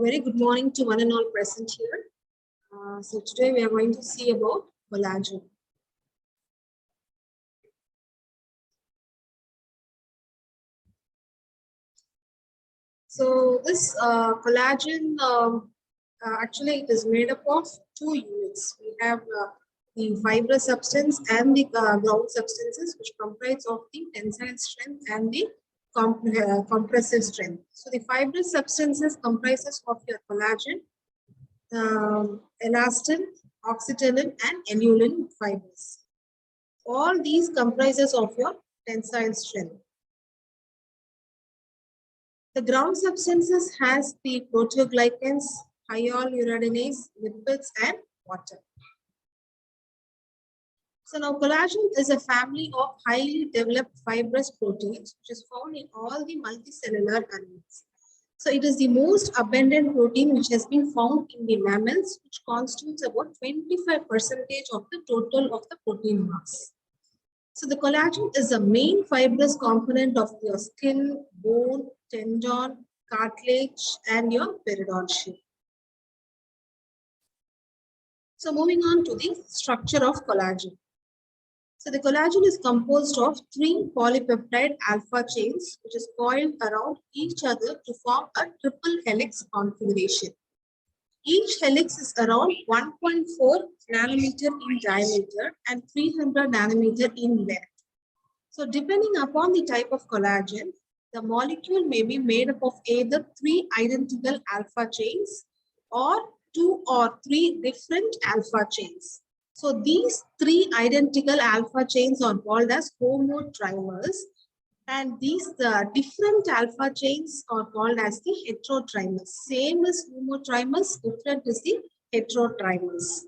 very good morning to one and all present here. So today we are going to see about collagen. So this collagen, actually it is made up of two units. We have the fibrous substance and the ground substances, which comprise of the tensile strength and the compressive strength. So the fibrous substances comprises of your collagen, elastin, oxytocin, and inulin fibers. All these comprises of your tensile strength. The ground substances has the proteoglycans, hyaluronidase, lipids, and water. So now collagen is a family of highly developed fibrous proteins which is found in all the multicellular animals. So it is the most abundant protein which has been found in the mammals, which constitutes about 25% of the total of the protein mass. So the collagen is the main fibrous component of your skin, bone, tendon, cartilage, and your periodontium. So moving on to the structure of collagen. So the collagen is composed of 3 polypeptide alpha chains, which is coiled around each other to form a triple helix configuration. Each helix is around 1.4 nanometer in diameter and 300 nanometer in length. So depending upon the type of collagen, the molecule may be made up of either 3 identical alpha chains or 2 or 3 different alpha chains. So these 3 identical alpha chains are called as homotrimers, and these different alpha chains are called as the heterotrimers. Same as homotrimers, different is the heterotrimers.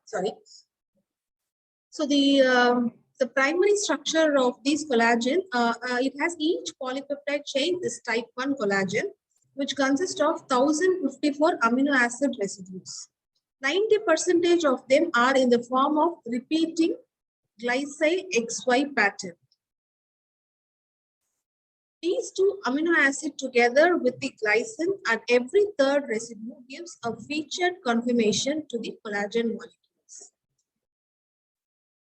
Sorry. So the primary structure of this collagen, it has each polypeptide chain is type 1 collagen, which consists of 1054 amino acid residues. 90% of them are in the form of repeating glycine XY pattern. These two amino acids together with the glycine at every third residue gives a featured conformation to the collagen molecules.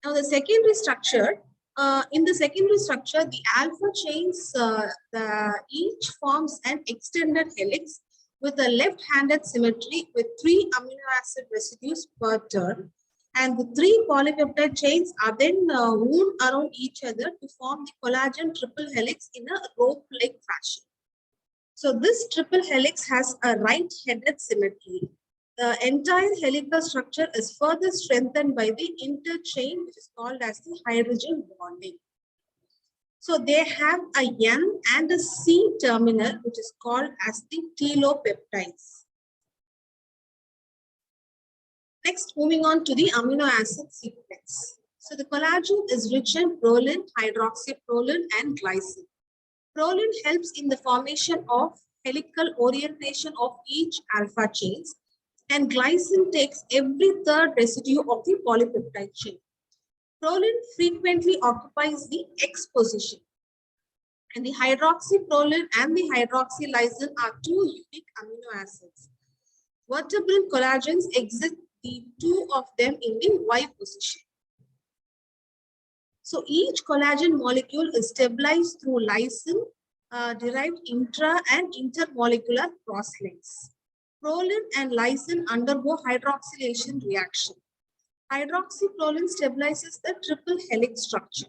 Now the secondary structure, in the secondary structure, the alpha chains, each forms an extended helix with a left-handed symmetry with 3 amino acid residues per turn. And the 3 polypeptide chains are then wound around each other to form the collagen triple helix in a rope-like fashion. So this triple helix has a right-headed symmetry. The entire helical structure is further strengthened by the interchain, which is called as the hydrogen bonding. So they have a N and a C terminal, which is called as the telopeptides. Next, moving on to the amino acid sequence. So the collagen is rich in proline, hydroxyproline, and glycine. Proline helps in the formation of helical orientation of each alpha chains, and glycine takes every third residue of the polypeptide chain. Proline frequently occupies the X position, and the hydroxyproline and the hydroxylysine are 2 unique amino acids. Vertebral collagens exist the 2 of them in the Y position. So each collagen molecule is stabilized through lysine derived intra and intermolecular crosslinks. Proline and lysine undergo hydroxylation reaction. Hydroxyproline stabilizes the triple helix structure.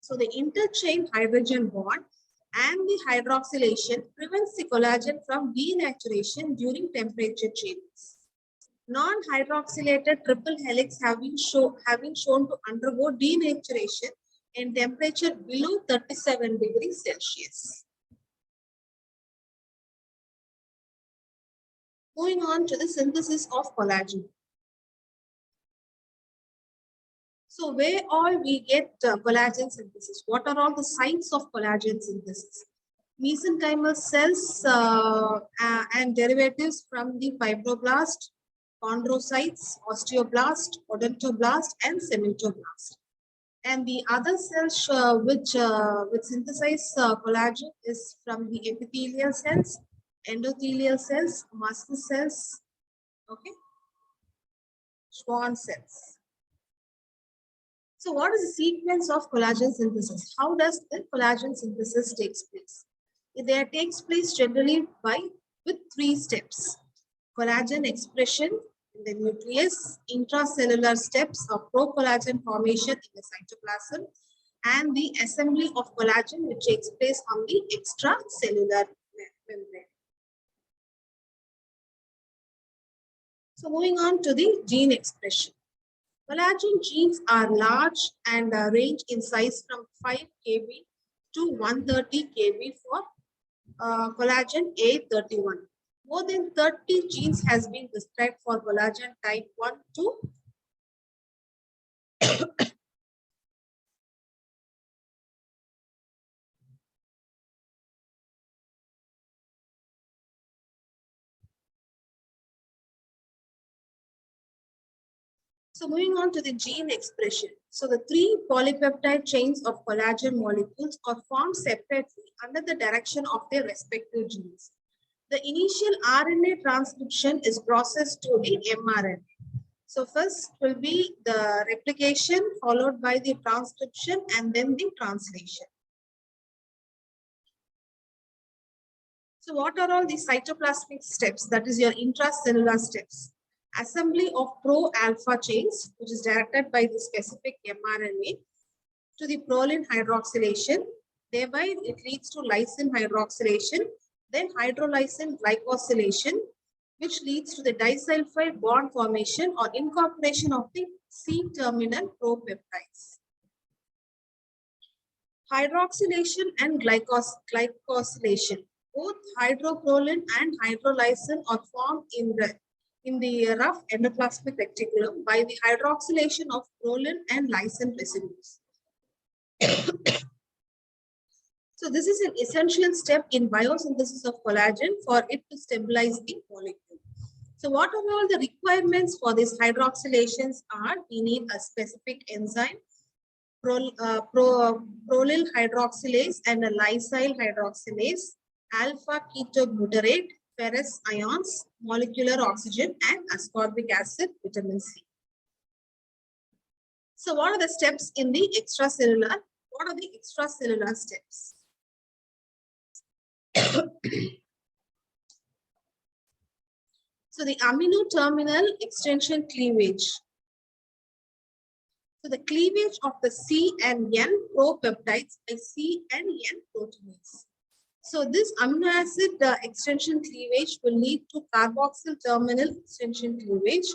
So the interchain hydrogen bond and the hydroxylation prevents the collagen from denaturation during temperature changes. Non-hydroxylated triple helix have been shown to undergo denaturation in temperature below 37 degrees Celsius. Moving on to the synthesis of collagen. So where all we get collagen synthesis? What are all the sites of collagen synthesis? Mesenchymal cells and derivatives from the fibroblast, chondrocytes, osteoblast, odontoblast, and cementoblast. And the other cells which synthesize collagen is from the epithelial cells, endothelial cells, muscle cells, okay, Schwann cells. So what is the sequence of collagen synthesis? How does the collagen synthesis takes place? There takes place generally with three steps. Collagen expression in the nucleus, intracellular steps of pro-collagen formation in the cytoplasm, and the assembly of collagen which takes place on the extracellular membrane. So moving on to the gene expression. Collagen genes are large and range in size from 5 kb to 130 kb for collagen A31. More than 30 genes has been described for collagen type 1 to So moving on to the gene expression. So the three polypeptide chains of collagen molecules are formed separately under the direction of their respective genes. The initial RNA transcription is processed to the mRNA. So first will be the replication followed by the transcription and then the translation. So what are all the cytoplasmic steps? That is your intracellular steps. Assembly of pro-alpha chains, which is directed by the specific mRNA to the proline hydroxylation. Thereby, it leads to lysine hydroxylation, then hydrolysine glycosylation, which leads to the disulfide bond formation or incorporation of the C-terminal propeptides. Hydroxylation and glycosylation. Both hydroproline and hydrolysine are formed in the rough endoplasmic reticulum by the hydroxylation of proline and lysine residues. So this is an essential step in biosynthesis of collagen for it to stabilize the molecule. So what are all the requirements for these hydroxylations are? We need a specific enzyme, prolyl hydroxylase and a lysyl hydroxylase, alpha ketoglutarate, ferrous ions, molecular oxygen, and ascorbic acid, vitamin C. So what are the steps in the extracellular? What are the extracellular steps? So the amino terminal extension cleavage. So the cleavage of the C and N propeptides by C and N proteinase. So this amino acid extension cleavage will lead to carboxyl terminal extension cleavage,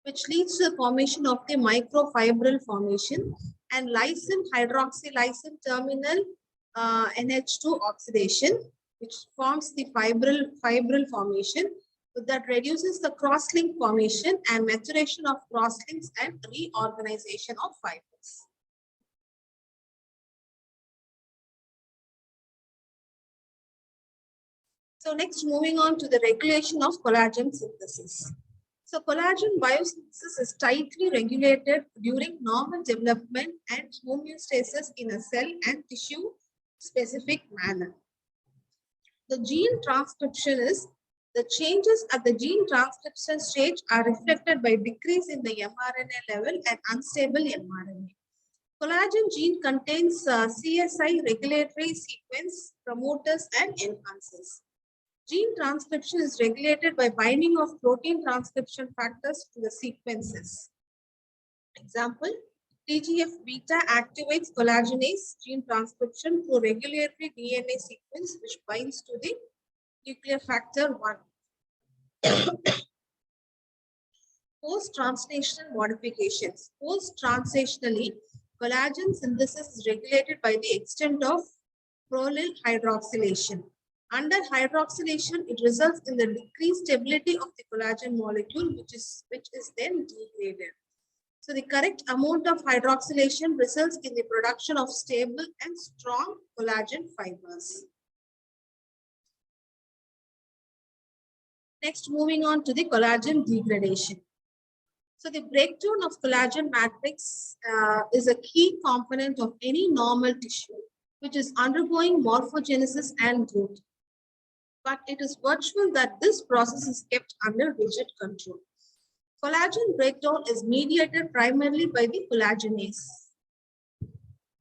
which leads to the formation of the microfibril formation and lysine hydroxylysine terminal NH2 oxidation, which forms the fibril formation that reduces the cross-link formation and maturation of cross-links and reorganization of fibers. So next, moving on to the regulation of collagen synthesis. So collagen biosynthesis is tightly regulated during normal development and homeostasis in a cell and tissue specific manner. The gene transcription is the changes at the gene transcription stage are reflected by decrease in the mRNA level and unstable mRNA. Collagen gene contains CSI regulatory sequence, promoters, and enhancers. Gene transcription is regulated by binding of protein transcription factors to the sequences. Example, TGF-beta activates collagenase gene transcription through regulatory DNA sequence which binds to the nuclear factor 1. Post-translational modifications. Post-translationally, collagen synthesis is regulated by the extent of prolyl hydroxylation. Under hydroxylation, it results in the decreased stability of the collagen molecule, which is then degraded. So the correct amount of hydroxylation results in the production of stable and strong collagen fibers. Next, moving on to the collagen degradation. So the breakdown of collagen matrix is a key component of any normal tissue, which is undergoing morphogenesis and growth. But it is virtual that this process is kept under rigid control. Collagen breakdown is mediated primarily by the collagenase.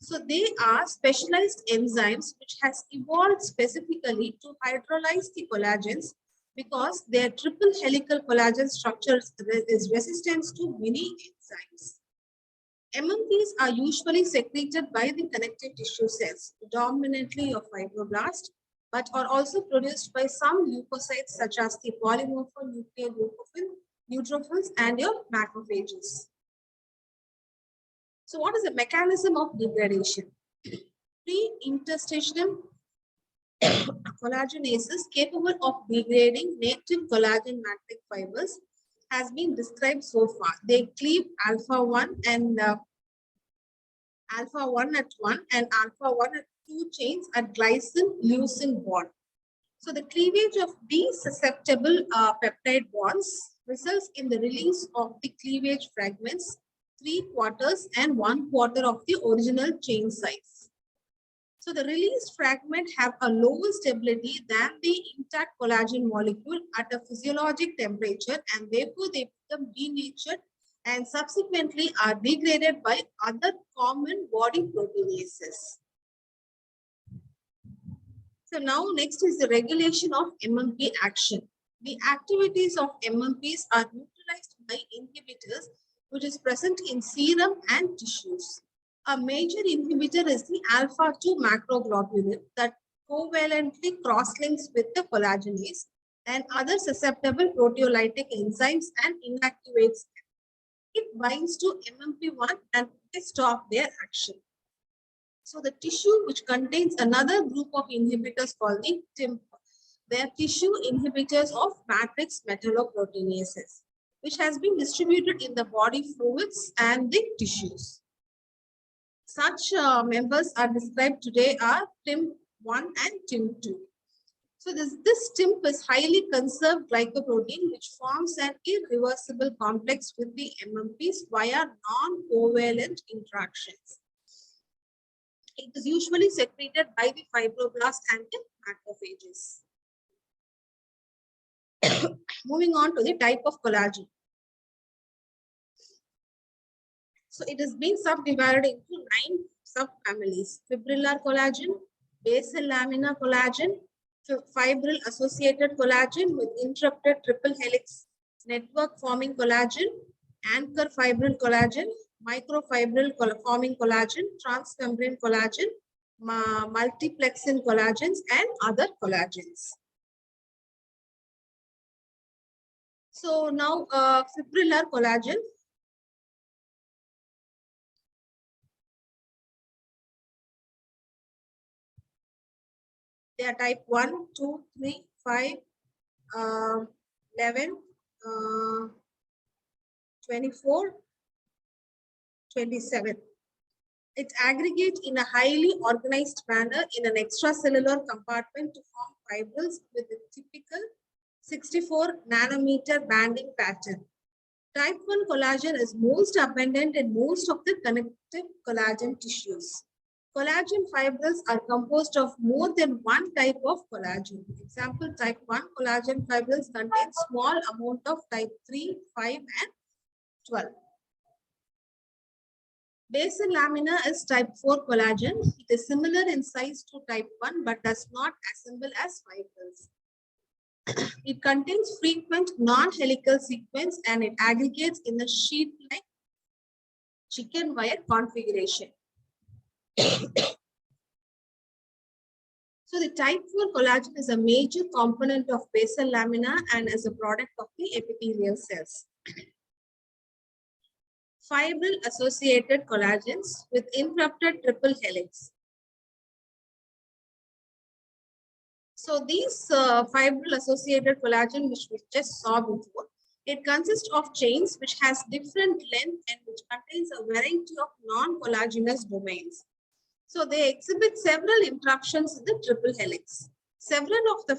So they are specialized enzymes which has evolved specifically to hydrolyze the collagens because their triple helical collagen structure is resistant to many enzymes. MMPs are usually secreted by the connective tissue cells, predominantly of fibroblasts, but are also produced by some leukocytes such as the polymorphonuclear neutrophils and your macrophages. So what is the mechanism of degradation? Pre-interstitial collagenases capable of degrading native collagen matrix fibers has been described so far. They cleave alpha-1 and alpha-1 at 1 and alpha-1 at 2 chains at glycine-leucine bond. So the cleavage of these susceptible peptide bonds results in the release of the cleavage fragments 3/4 and 1/4 of the original chain size. So the released fragment have a lower stability than the intact collagen molecule at a physiologic temperature, and therefore they become denatured and subsequently are degraded by other common body proteinases. So now next is the regulation of MMP action. The activities of MMPs are neutralized by inhibitors which is present in serum and tissues. A major inhibitor is the alpha-2 macroglobulin that covalently cross-links with the collagenase and other susceptible proteolytic enzymes and inactivates them. It binds to MMP1 and they stop their action. So the tissue which contains another group of inhibitors called the TIMP. They are tissue inhibitors of matrix metalloproteinases, which has been distributed in the body fluids and the tissues. Such members are described today are TIMP1 and TIMP2. So this TIMP is highly conserved glycoprotein which forms an irreversible complex with the MMPs via non-covalent interactions. It is usually secreted by the fibroblast and the macrophages. Moving on to the type of collagen. So it has been subdivided into 9 subfamilies: fibrillar collagen, basal lamina collagen, fibril associated collagen with interrupted triple helix network forming collagen, anchor fibril collagen, microfibril forming collagen, transmembrane collagen, multiplexin collagens, and other collagens. So now fibrillar collagen. They are type 1, 2, 3, 5, 11, 24, 27. It aggregates in a highly organized manner in an extracellular compartment to form fibrils with a typical 64 nanometer banding pattern. Type 1 collagen is most abundant in most of the connective collagen tissues. Collagen fibrils are composed of more than one type of collagen. Example, type 1 collagen fibrils contain small amount of type 3, 5, and 12. Basal lamina is type 4 collagen. It is similar in size to type 1 but does not assemble as fibrils. It contains frequent non-helical sequence and it aggregates in a sheet-like chicken wire configuration. So the type 4 collagen is a major component of basal lamina and is a product of the epithelial cells. Fibril associated collagens with interrupted triple helix. So these fibril associated collagen which we just saw before, it consists of chains which has different length and which contains a variety of non-collagenous domains. So they exhibit several interruptions in the triple helix. Several of the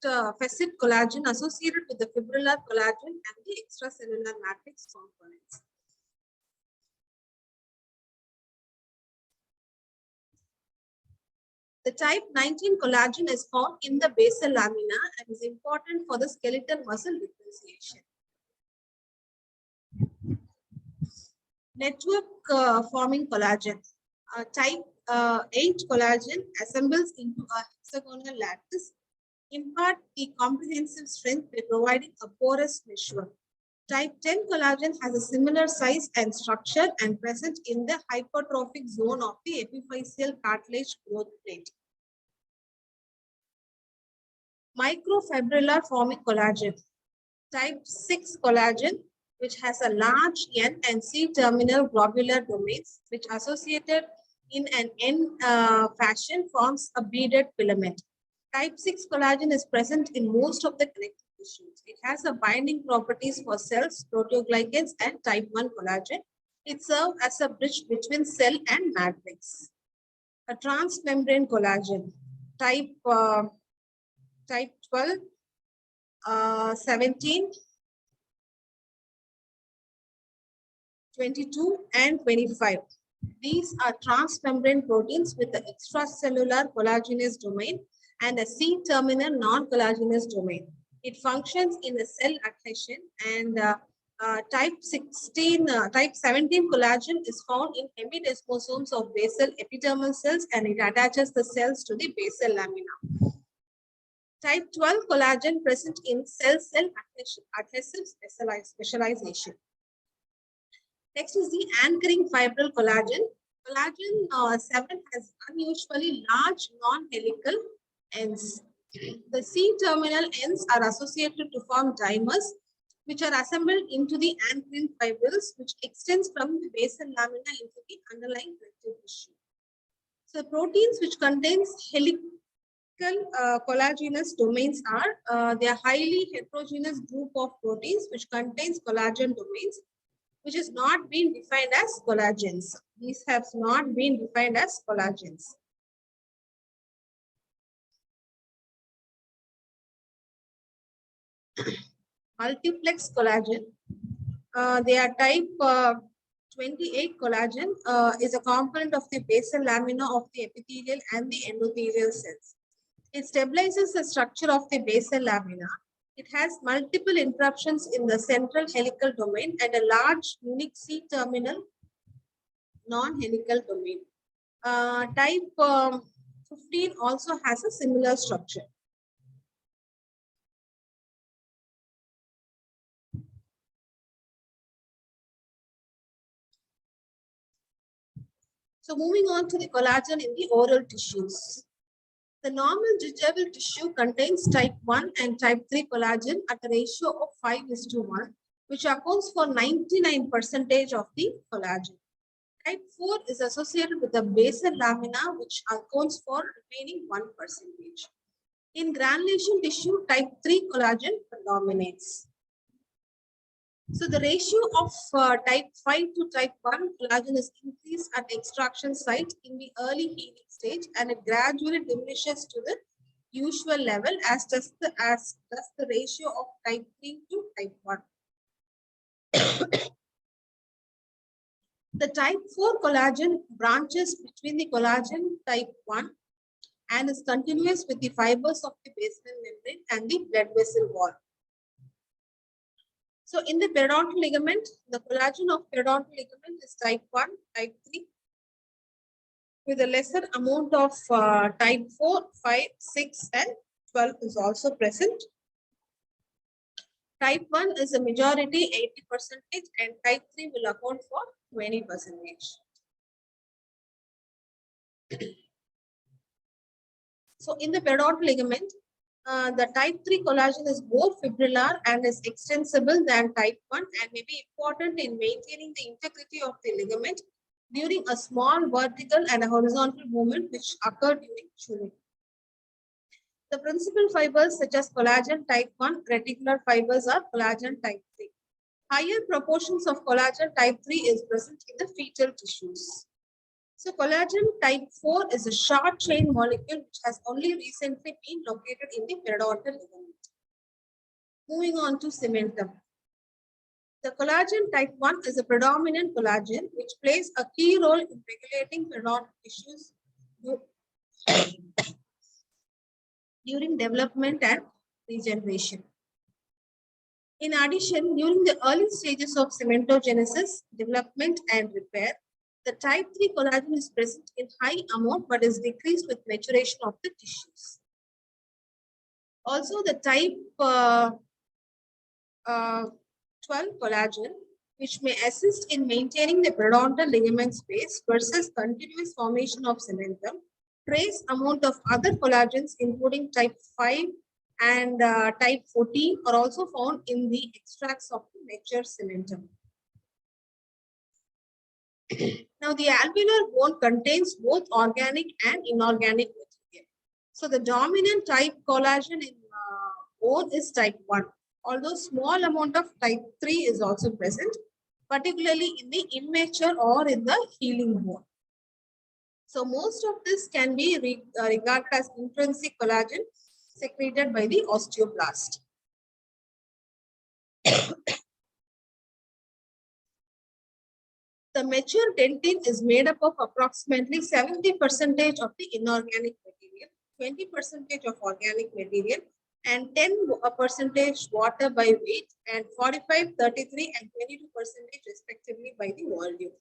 facet collagen associated with the fibrillar collagen and the extracellular matrix components. The type 19 collagen is found in the basal lamina and is important for the skeletal muscle differentiation. Network forming collagen. Type 8 collagen assembles into a hexagonal lattice, impart the comprehensive strength by providing a porous meshes. Type 10 collagen has a similar size and structure and present in the hypertrophic zone of the epiphyseal cartilage growth plate. Microfibrillar forming collagen. Type 6 collagen, which has a large N and C terminal globular domains, which associated in an N fashion forms a beaded filament. Type 6 collagen is present in most of the connective tissues. It has a binding properties for cells, proteoglycans, and type 1 collagen. It serves as a bridge between cell and matrix. A transmembrane collagen. Type 12, 17, 22, and 25. These are transmembrane proteins with the extracellular collagenous domain and a C-terminal non-collagenous domain. It functions in a cell adhesion, and type 17 collagen is found in hemidesmosomes of basal epidermal cells, and it attaches the cells to the basal lamina. Type 12 collagen present in cell-cell adhesive specialization. Next is the anchoring fibril collagen. Collagen 7 has unusually large non-helical ends. The C-terminal ends are associated to form dimers, which are assembled into the anchoring fibrils, which extends from the basal lamina into the underlying connective tissue. So proteins which contains helical collagenous domains are they are highly heterogeneous group of proteins which contains collagen domains, which has not been defined as collagens. These have not been defined as collagens. Multiplex collagen. They are type 28 collagen is a component of the basal lamina of the epithelial and the endothelial cells. It stabilizes the structure of the basal lamina. It has multiple interruptions in the central helical domain and a large unique C-terminal non-helical domain. Type 15 also has a similar structure. So moving on to the collagen in the oral tissues. The normal gingival tissue contains type 1 and type 3 collagen at a ratio of 5:1, which accounts for 99% of the collagen. Type 4 is associated with the basal lamina, which accounts for remaining 1%. In granulation tissue, type 3 collagen predominates. So the ratio of type 5 to type 1 collagen is increased at extraction site in the early healing stage, and it gradually diminishes to the usual level as does the ratio of type 3 to type 1. The type 4 collagen branches between the collagen type 1 and is continuous with the fibers of the basement membrane and the blood vessel wall. So in the periodontal ligament, the collagen of periodontal ligament is type 1, type 3, with a lesser amount of type 4, 5, 6, and 12 is also present. Type 1 is a majority 80% and type 3 will account for 20%. So in the periodontal ligament, the type 3 collagen is more fibrillar and is extensible than type 1 and may be important in maintaining the integrity of the ligament during a small vertical and a horizontal movement which occur during chewing. The principal fibers such as collagen type 1 reticular fibers are collagen type 3. Higher proportions of collagen type 3 is present in the fetal tissues. So collagen type 4 is a short chain molecule which has only recently been located in the periodontal ligament. Moving on to cementum. The collagen type 1 is a predominant collagen which plays a key role in regulating periodontal tissues during development and regeneration. In addition, during the early stages of cementogenesis, development and repair, the type 3 collagen is present in high amount but is decreased with maturation of the tissues. Also, the type 12 collagen, which may assist in maintaining the periodontal ligament space versus continuous formation of cementum. Trace amount of other collagens, including type 5 and type 14, are also found in the extracts of the mature cementum. Now, the alveolar bone contains both organic and inorganic material. So, the dominant type collagen in bone is type 1. Although small amount of type 3 is also present, particularly in the immature or in the healing bone. So most of this can be regarded as intrinsic collagen secreted by the osteoblast. The mature dentin is made up of approximately 70% of the inorganic material, 20% of organic material, and 10% water by weight, and 45, 33, and 22% respectively by the volume.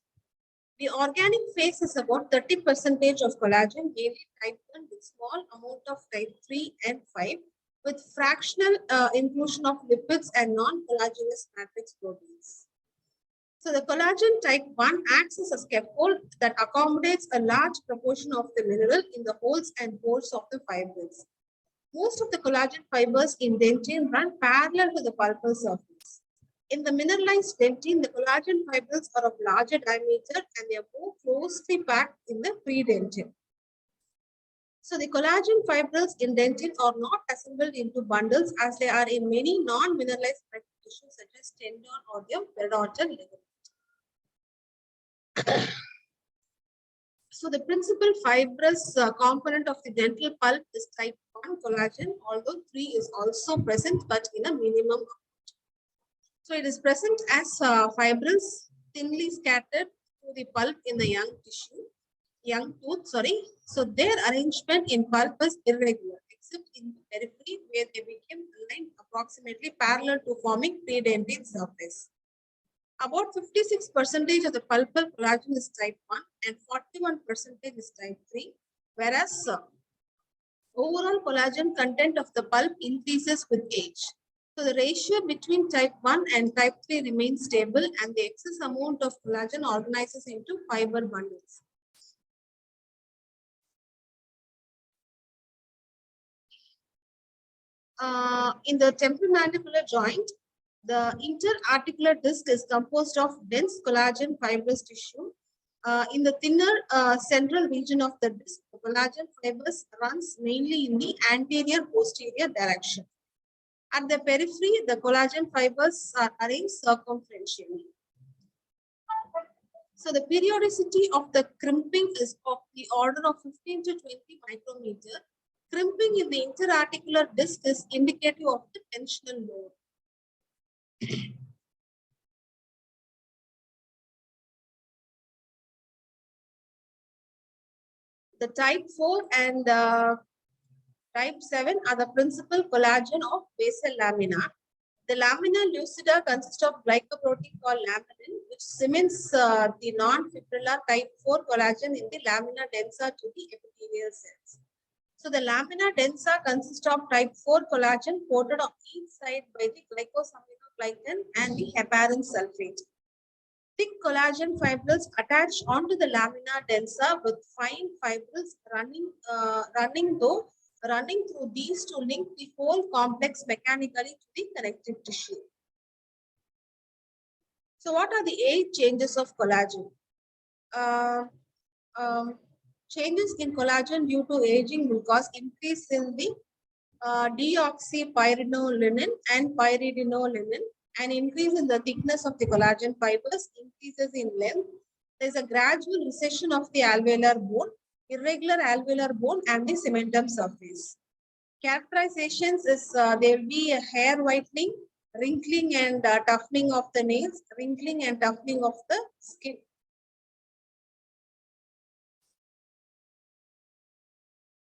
The organic phase is about 30% of collagen, mainly type 1 with small amount of type 3 and 5, with fractional inclusion of lipids and non-collagenous matrix proteins. So the collagen type 1 acts as a scaffold that accommodates a large proportion of the mineral in the holes and pores of the fibrils. Most of the collagen fibers in dentin run parallel to the pulpal surface. In the mineralized dentin, the collagen fibrils are of larger diameter and they are more closely packed in the predentin. So the collagen fibrils in dentin are not assembled into bundles as they are in many non-mineralized tissues such as tendon or the periodontal ligament. So the principal fibrous component of the dental pulp is type 1 collagen, although 3 is also present but in a minimum amount. So it is present as fibrils thinly scattered through the pulp in the young tooth. So their arrangement in pulp is irregular, except in the periphery where they became aligned approximately parallel to forming predentin surface. About 56% of the pulpal collagen is type 1 and 41% is type 3, whereas overall collagen content of the pulp increases with age. So the ratio between type 1 and type 3 remains stable and the excess amount of collagen organizes into fiber bundles. In the temporomandibular joint, the interarticular disc is composed of dense collagen fibrous tissue. In the thinner central region of the disc, the collagen fibers runs mainly in the anterior-posterior direction. At the periphery, the collagen fibers are arranged circumferentially. So the periodicity of the crimping is of the order of 15 to 20 micrometer. Crimping in the interarticular disc is indicative of the tensional load. The type 4 and type 7 are the principal collagen of basal lamina. The lamina lucida consists of glycoprotein called laminin, which cements the non-fibrillar type 4 collagen in the lamina densa to the epithelial cells. So the lamina densa consists of type 4 collagen coated on each side by the glycosaminoglycan and the heparin sulfate. Thick collagen fibrils attached onto the lamina densa with fine fibrils running through these to link the whole complex mechanically to the connective tissue. So what are the age changes of collagen? Changes in collagen due to aging will cause increase in the deoxypyridinoline and pyridinoline, an increase in the thickness of the collagen fibers, increases in length. There's a gradual recession of the alveolar bone, irregular alveolar bone, and the cementum surface. Characterizations is there will be a hair whitening, wrinkling and toughening of the nails, wrinkling and toughening of the skin.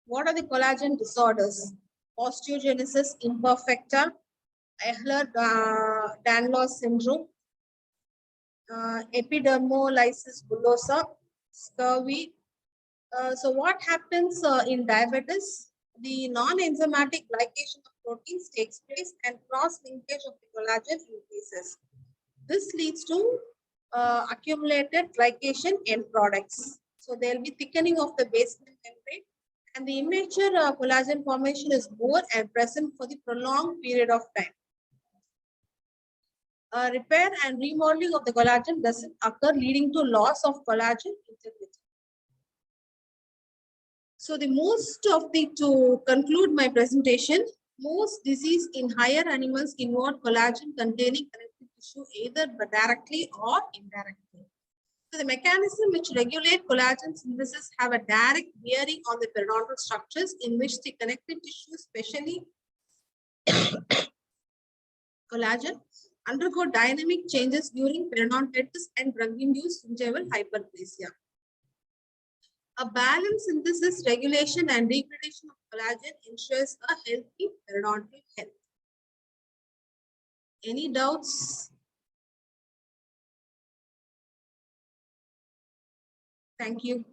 What are the collagen disorders? Osteogenesis imperfecta, Ehlers-Danlos syndrome, epidermolysis bullosa, scurvy. So what happens in diabetes? The non-enzymatic glycation of proteins takes place and cross-linkage of the collagen increases. This leads to accumulated glycation end products. So there will be thickening of the basement membrane, and the immature collagen formation is more and present for the prolonged period of time. Repair and remodeling of the collagen doesn't occur, leading to loss of collagen integrity. So to conclude my presentation, most disease in higher animals involve collagen containing connective tissue either directly or indirectly. So the mechanism which regulate collagen synthesis have a direct bearing on the periodontal structures in which the connective tissue, especially collagen, undergo dynamic changes during periodontitis and drug-induced gingival hyperplasia. A balanced synthesis, regulation, and degradation of collagen ensures a healthy periodontal health. Any doubts? Thank you.